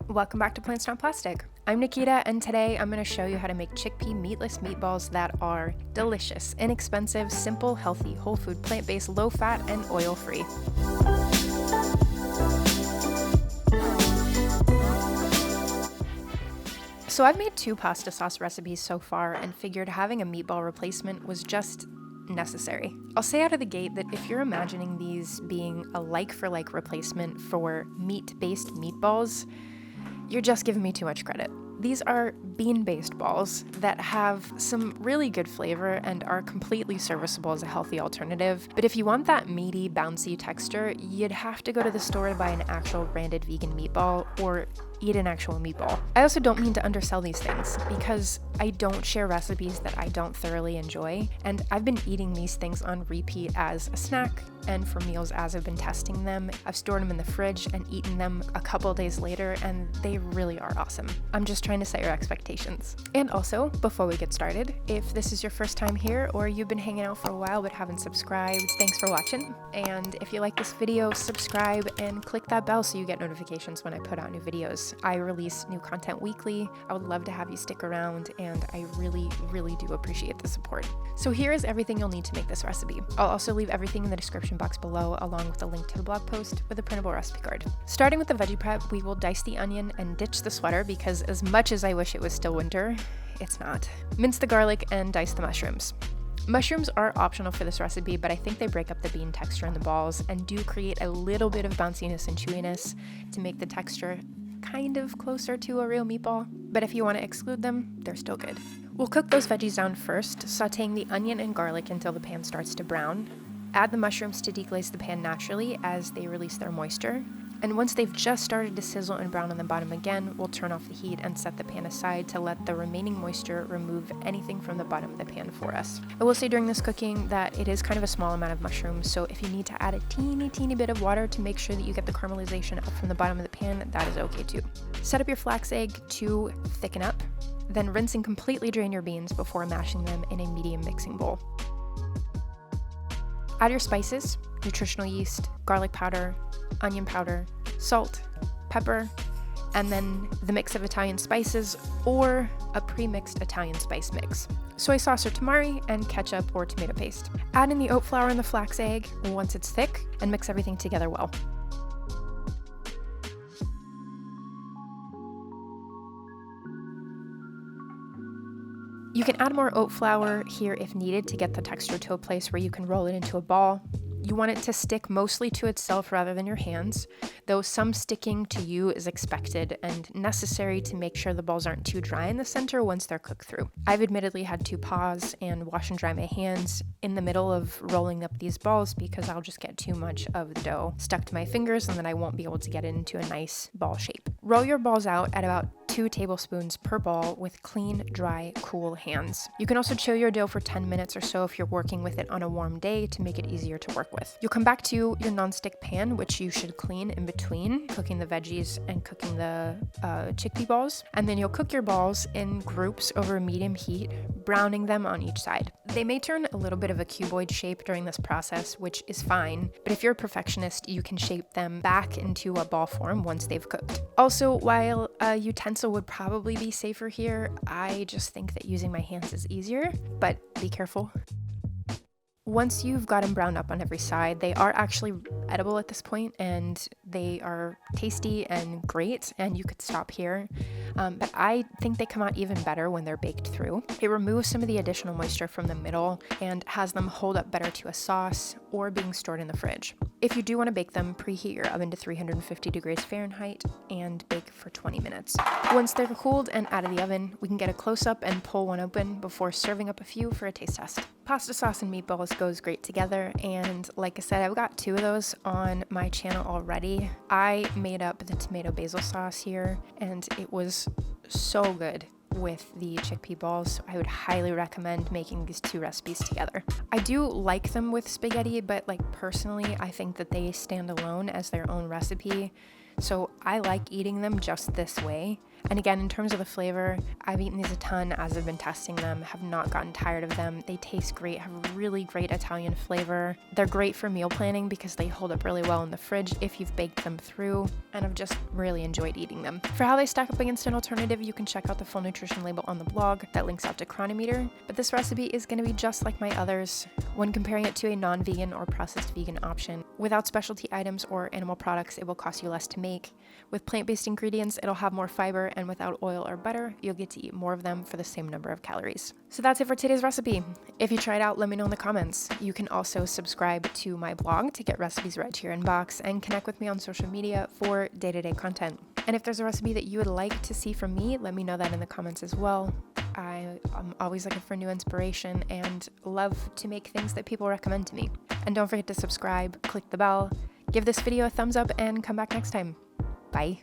Welcome back to Plants Not Plastic. I'm Nikita, and today I'm going to show you how to make chickpea meatless meatballs that are delicious, inexpensive, simple, healthy, whole food, plant-based, low-fat, and oil-free. So I've made 2 pasta sauce recipes so far and figured having a meatball replacement was just necessary. I'll say out of the gate that if you're imagining these being a like-for-like replacement for meat-based meatballs, you're just giving me too much credit. These are bean-based balls that have some really good flavor and are completely serviceable as a healthy alternative. But if you want that meaty, bouncy texture, you'd have to go to the store to buy an actual branded vegan meatball or eat an actual meatball. I also don't mean to undersell these things because I don't share recipes that I don't thoroughly enjoy, and I've been eating these things on repeat as a snack and for meals as I've been testing them. I've stored them in the fridge and eaten them a couple days later, and they really are awesome. I'm just trying to set your expectations. And also, before we get started, if this is your first time here or you've been hanging out for a while but haven't subscribed, thanks for watching. And if you like this video, subscribe and click that bell so you get notifications when I put out new videos. I release new content weekly. I would love to have you stick around, and I really do appreciate the support. So here is everything you'll need to make this recipe. I'll also leave everything in the description box below, along with a link to the blog post with a printable recipe card. Starting with the veggie prep, we will dice the onion and ditch the sweater because as much as I wish it was still winter, it's not. Mince the garlic and dice the mushrooms. Mushrooms are optional for this recipe, but I think they break up the bean texture in the balls and do create a little bit of bounciness and chewiness to make the texture kind of closer to a real meatball, but if you want to exclude them, they're still good. We'll cook those veggies down first, sauteing the onion and garlic until the pan starts to brown. Add the mushrooms to deglaze the pan naturally as they release their moisture. And once they've just started to sizzle and brown on the bottom again, we'll turn off the heat and set the pan aside to let the remaining moisture remove anything from the bottom of the pan for us. I will say during this cooking that it is kind of a small amount of mushrooms, so if you need to add a teeny bit of water to make sure that you get the caramelization up from the bottom of the pan, that is okay too. Set up your flax egg to thicken up, then rinse and completely drain your beans before mashing them in a medium mixing bowl. Add your spices, nutritional yeast, garlic powder, onion powder, salt, pepper, and then the mix of Italian spices or a pre-mixed Italian spice mix. Soy sauce or tamari, and ketchup or tomato paste. Add in the oat flour and the flax egg once it's thick and mix everything together well. You can add more oat flour here if needed to get the texture to a place where you can roll it into a ball. You want it to stick mostly to itself rather than your hands, though some sticking to you is expected and necessary to make sure the balls aren't too dry in the center once they're cooked through. I've admittedly had to pause and wash and dry my hands in the middle of rolling up these balls because I'll just get too much of the dough stuck to my fingers and then I won't be able to get it into a nice ball shape. Roll your balls out at about 2 tablespoons per ball with clean, dry, cool hands. You can also chill your dough for 10 minutes or so if you're working with it on a warm day to make it easier to work with. You'll come back to your nonstick pan, which you should clean in between cooking the veggies and cooking the chickpea balls, and then you'll cook your balls in groups over medium heat, browning them on each side. They may turn a little bit of a cuboid shape during this process, which is fine, but if you're a perfectionist, you can shape them back into a ball form once they've cooked. Also, while a utensil would probably be safer here, I just think that using my hands is easier, but be careful. Once you've got them browned up on every side, they are actually edible at this point, and they are tasty and great, and you could stop here. But I think they come out even better when they're baked through. It removes some of the additional moisture from the middle and has them hold up better to a sauce or being stored in the fridge. If you do want to bake them, preheat your oven to 350 degrees Fahrenheit and bake for 20 minutes. Once they're cooled and out of the oven, we can get a close-up and pull one open before serving up a few for a taste test. Pasta sauce and meatballs goes great together, and like I said, I've got 2 of those on my channel already. I made up the tomato basil sauce here, and it was so good with the chickpea balls, so I would highly recommend making these 2 recipes together. I do like them with spaghetti, but personally, I think that they stand alone as their own recipe, so I like eating them just this way. And again, in terms of the flavor, I've eaten these a ton as I've been testing them, have not gotten tired of them. They taste great, have really great Italian flavor. They're great for meal planning because they hold up really well in the fridge if you've baked them through, and I've just really enjoyed eating them. For how they stack up against an alternative, you can check out the full nutrition label on the blog that links out to Cronometer, but this recipe is going to be just like my others when comparing it to a non-vegan or processed vegan option. Without specialty items or animal products, it will cost you less to make. With plant-based ingredients, it'll have more fiber, and without oil or butter, you'll get to eat more of them for the same number of calories. So that's it for today's recipe. If you try it out, let me know in the comments. You can also subscribe to my blog to get recipes right to your inbox and connect with me on social media for day-to-day content. And if there's a recipe that you would like to see from me, let me know that in the comments as well. I'm always looking for new inspiration and love to make things that people recommend to me. And don't forget to subscribe, click the bell, give this video a thumbs up, and come back next time. Bye.